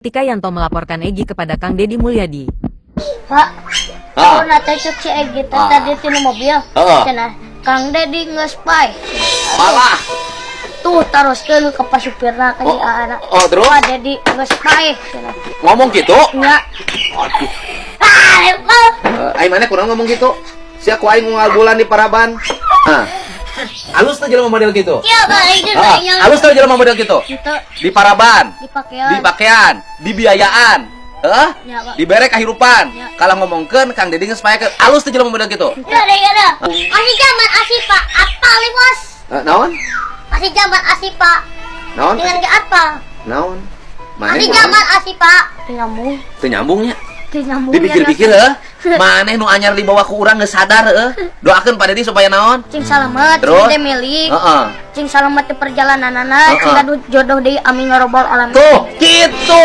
Tika Yanto melaporkan Egi kepada Kang Deddy Mulyadi. Pak, aku nate cek si Egi tadi di mobil. Cenah Kang Deddy nge-spy. Malah. Tuh teruskeun ke pas supirna ka ieu anak. Oh, terus? Pak Deddy nge-spy cenah. Ngomong gitu? Nya. Aduh. Ah, Mana kurang ngomong gitu? Si aku aing ngagulan di Paraban. Halus tuh jelema model gitu. Iya, Pak, itu yang Halus tuh jelema model gitu. itu Di Paraban, di pakaian. di pakaian, di biayaan. Ya, Pak. Di berek kahirupan. Ya. Kalau ngomongkeun Kang Deddy geus paekeun. Halus tuh jelema model gitu. Iya, ada. Masih zaman asih, Pak. Apa li, Bos? Naon? Masih zaman asih, Pak. Naon? Dengan ke apa? Naon? Mana? Masih zaman asih, Pak. Nyambung. Teu nyambungnya. Nyambung. Dipikir-pikir maneh nu anyar dibawa ku urang geus sadar Doakeun Pak Deddy supaya naon? Cing salamet, Terus? cing milik. Heeh. Cing salamet di perjalananana, cing gaduh jodoh deui amin ngarobbal alamin. Tuh, gitu.